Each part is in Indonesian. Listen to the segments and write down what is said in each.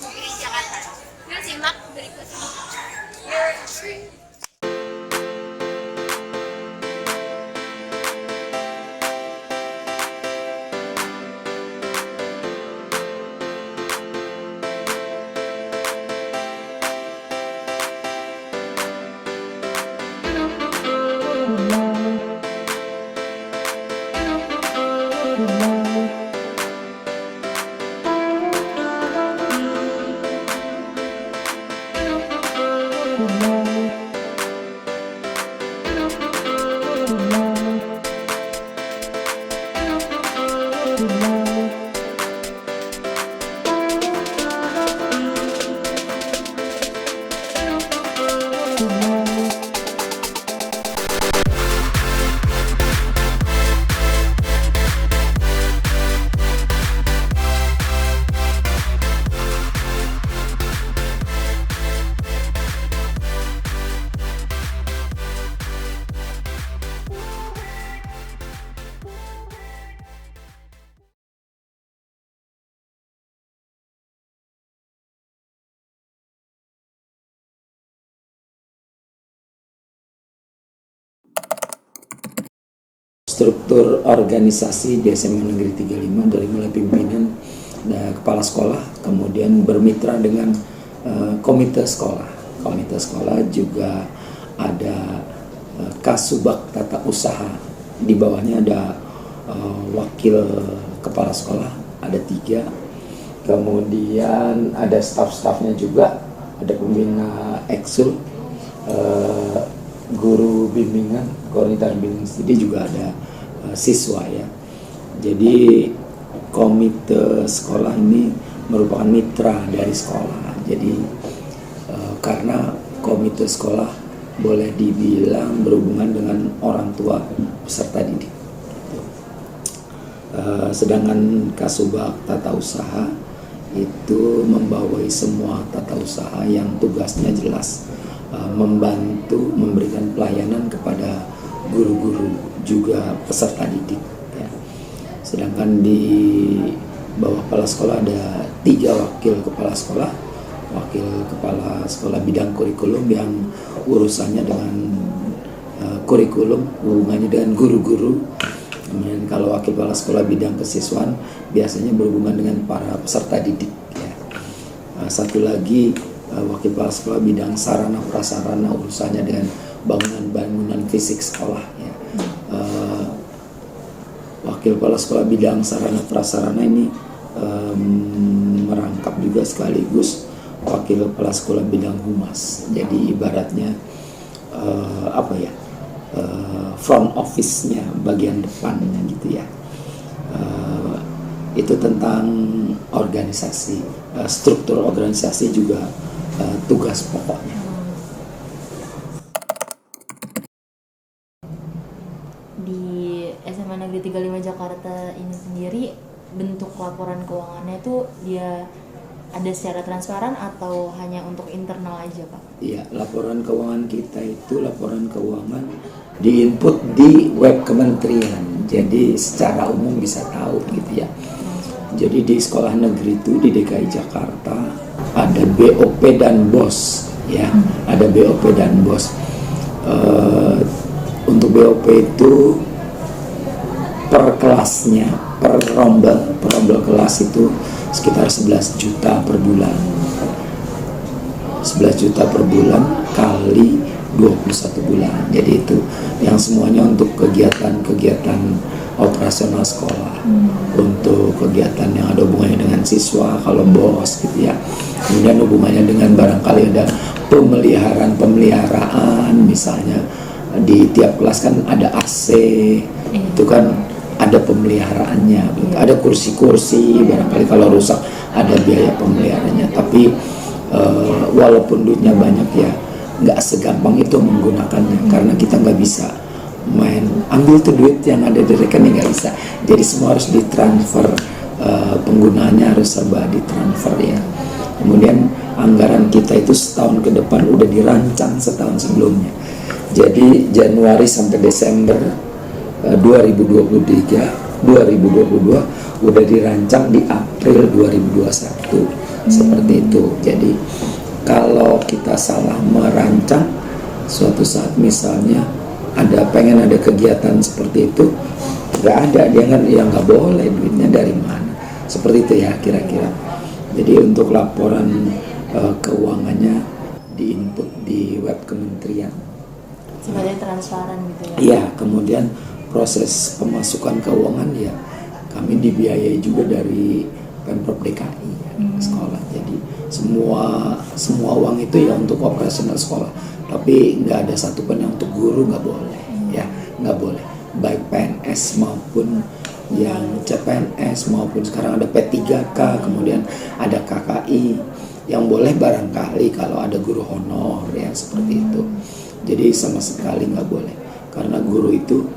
Negeri Jakarta. Yuk simak berikut ini. Struktur organisasi di SMA Negeri 35 dari mulai pimpinan dan kepala sekolah, kemudian bermitra dengan komite sekolah. Komite sekolah juga ada Kasubag Tata Usaha, di bawahnya ada wakil kepala sekolah, ada 3. Kemudian ada staf-stafnya juga, ada pembina eksul, guru bimbingan, koordinator bimbingan studi, juga ada siswa ya. Jadi komite sekolah ini merupakan mitra dari sekolah. Jadi karena komite sekolah boleh dibilang berhubungan dengan orang tua peserta didik. Sedangkan Kasubag Tata Usaha itu membawai semua tata usaha yang tugasnya jelas membantu memberikan pelayanan kepada guru-guru juga peserta didik ya. Sedangkan di bawah kepala sekolah ada 3 wakil kepala sekolah, wakil kepala sekolah bidang kurikulum yang urusannya dengan kurikulum, hubungannya dengan guru-guru. Kemudian kalau wakil kepala sekolah bidang kesiswaan biasanya berhubungan dengan para peserta didik ya. Satu lagi wakil kepala sekolah bidang sarana prasarana, urusannya dengan bangunan fisik sekolah ya. Wakil kepala sekolah bidang sarana prasarana ini merangkap juga sekaligus wakil kepala sekolah bidang humas. Jadi ibaratnya front office-nya, bagian depannya gitu ya. Itu tentang organisasi, struktur organisasi juga tugas pokoknya. Di SMA Negeri 35 Jakarta ini sendiri, bentuk laporan keuangannya itu dia ada secara transparan atau hanya untuk internal aja, Pak? Iya, laporan keuangan kita itu laporan keuangan diinput di web kementerian. Jadi secara umum bisa tahu gitu ya. Jadi di sekolah negeri itu di DKI Jakarta ada BOP dan BOS ya, ada BOP dan BOS. Untuk BOP itu per kelasnya, per rombel kelas itu sekitar 11 juta per bulan. 11 juta per bulan kali 21 bulan. Jadi itu yang semuanya untuk kegiatan operasional sekolah, untuk kegiatan yang ada hubungannya dengan siswa kalau BOS gitu ya. Kemudian hubungannya dengan barangkali ada pemeliharaan, misalnya di tiap kelas kan ada AC, itu kan ada pemeliharaannya, gitu. Ada kursi-kursi, barangkali kalau rusak ada biaya pemeliharaannya. Tapi walaupun duitnya banyak ya nggak segampang itu menggunakannya, karena kita nggak bisa main ambil tuh duit yang ada di rekening, nggak bisa. Jadi semua harus ditransfer, penggunaannya harus serba ditransfer ya. Kemudian anggaran kita itu setahun ke depan udah dirancang setahun sebelumnya. Jadi Januari sampai Desember 2022 udah dirancang di April 2021. seperti itu. Jadi kalau kita salah merancang, suatu saat misalnya pengen ada kegiatan seperti itu, nggak ada, dia kan ya nggak boleh, duitnya dari mana, seperti itu ya kira-kira. Jadi untuk laporan keuangannya diinput di web kementerian sebagai transparan gitu ya. iya. Kemudian proses pemasukan keuangan ya kami dibiayai juga dari Pemprov DKI ya, sekolah. Jadi semua uang itu ya untuk operasional sekolah, tapi nggak ada satupun yang untuk guru, nggak boleh ya, nggak boleh, baik PNS maupun yang CPNS maupun sekarang ada P3K, kemudian ada KKI. Yang boleh barangkali kalau ada guru honor ya seperti itu. Jadi sama sekali nggak boleh, karena guru itu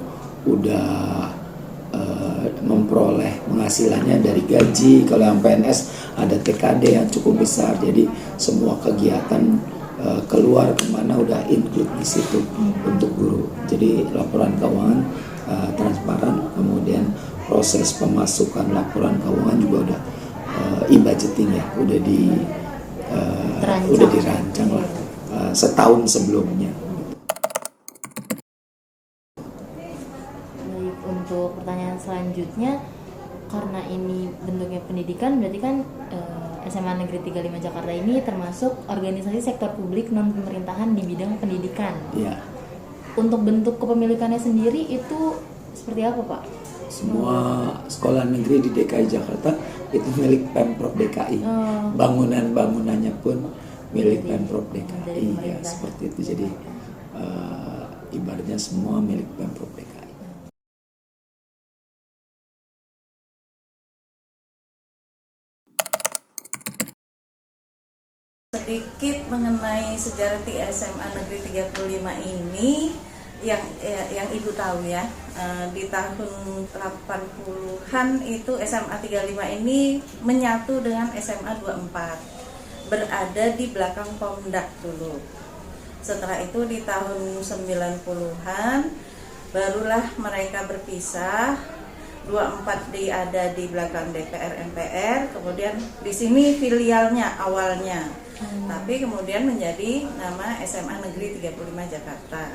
udah memperoleh penghasilannya dari gaji. Kalau yang PNS ada TKD yang cukup besar, jadi semua kegiatan keluar kemana udah include di situ untuk guru. Jadi laporan keuangan transparan, kemudian proses pemasukan laporan keuangan juga udah e-budgeting ya, udah dirancang lah setahun sebelumnya. Baik, untuk pertanyaan selanjutnya, karena ini bentuknya pendidikan, berarti kan SMA Negeri 35 Jakarta ini termasuk organisasi sektor publik non pemerintahan di bidang pendidikan. Iya. Untuk bentuk kepemilikannya sendiri itu seperti apa, Pak? Semua sekolah negeri di DKI Jakarta itu milik Pemprov DKI. Bangunan-bangunannya pun milik Pemprov DKI ya, seperti itu. Jadi ibaratnya semua milik Pemprov DKI. Sedikit mengenai sejarah di SMA Negeri 35 ini yang Ibu tahu ya, di tahun 80-an itu SMA 35 ini menyatu dengan SMA 24, berada di belakang Pomdak dulu. Setelah itu di tahun 90-an barulah mereka berpisah. 24 ada di belakang DPR MPR, kemudian di sini filialnya awalnya. Tapi kemudian menjadi nama SMA Negeri 35 Jakarta.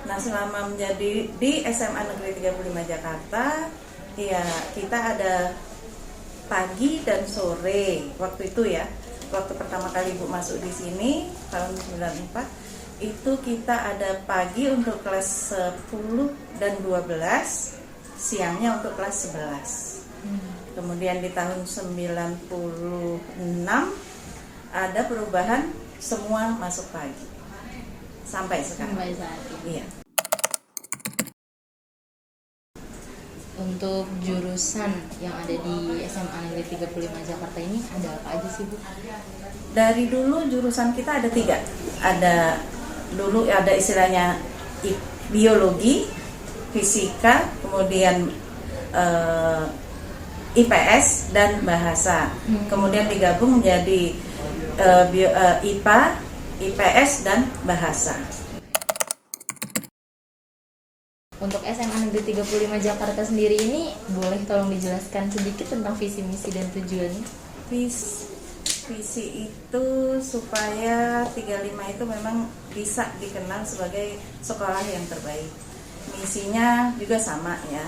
Nah, selama menjadi di SMA Negeri 35 Jakarta, ya kita ada pagi dan sore waktu itu ya. Waktu pertama kali Ibu masuk di sini tahun 94, itu kita ada pagi untuk kelas 10 dan 12, siangnya untuk kelas 11. Kemudian di tahun 96 ada perubahan, semua masuk pagi sampai sekarang. Sampai saat ini. Iya. Untuk jurusan yang ada di SMA Negeri 35 Jakarta ini ada apa aja sih, Bu? Dari dulu jurusan kita ada 3. Dulu ada istilahnya biologi, fisika, kemudian IPS dan bahasa. Kemudian digabung menjadi IPA, IPS dan bahasa. Untuk SMA Negeri 35 Jakarta sendiri ini boleh tolong dijelaskan sedikit tentang visi misi dan tujuannya? Visi itu supaya 35 itu memang bisa dikenal sebagai sekolah yang terbaik. Misinya juga sama ya.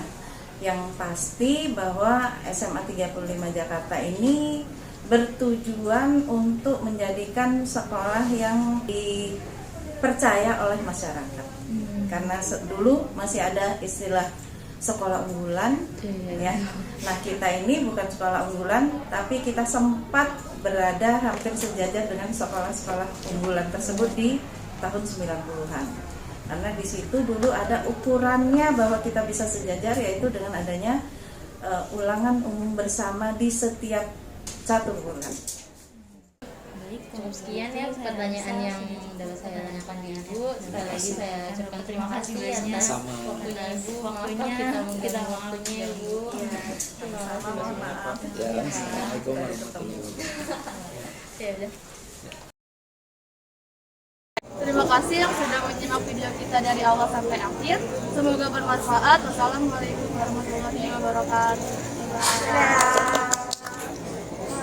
Yang pasti bahwa SMA 35 Jakarta ini bertujuan untuk menjadikan sekolah yang dipercaya oleh masyarakat. Karena dulu masih ada istilah sekolah unggulan ya. Nah, kita ini bukan sekolah unggulan, tapi kita sempat berada hampir sejajar dengan sekolah-sekolah unggulan tersebut di tahun 90-an. Karena di situ dulu ada ukurannya bahwa kita bisa sejajar, yaitu dengan adanya ulangan umum bersama di setiap satu bulan. Baik, cukup sekian ya pertanyaan yang dapat saya tanyakan di Ibu. Sekali lagi saya ucapkan terima kasih atas waktunya Ibu. Kita waktunya Ibu. Sama-sama, mohon maaf. Ya, Assalamualaikum warahmatullahi wabarakatuh. Ya udah. Terima kasih yang sudah menyimak video kita dari awal sampai akhir. Semoga bermanfaat. Wassalamualaikum warahmatullahi wabarakatuh.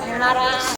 Sayonara.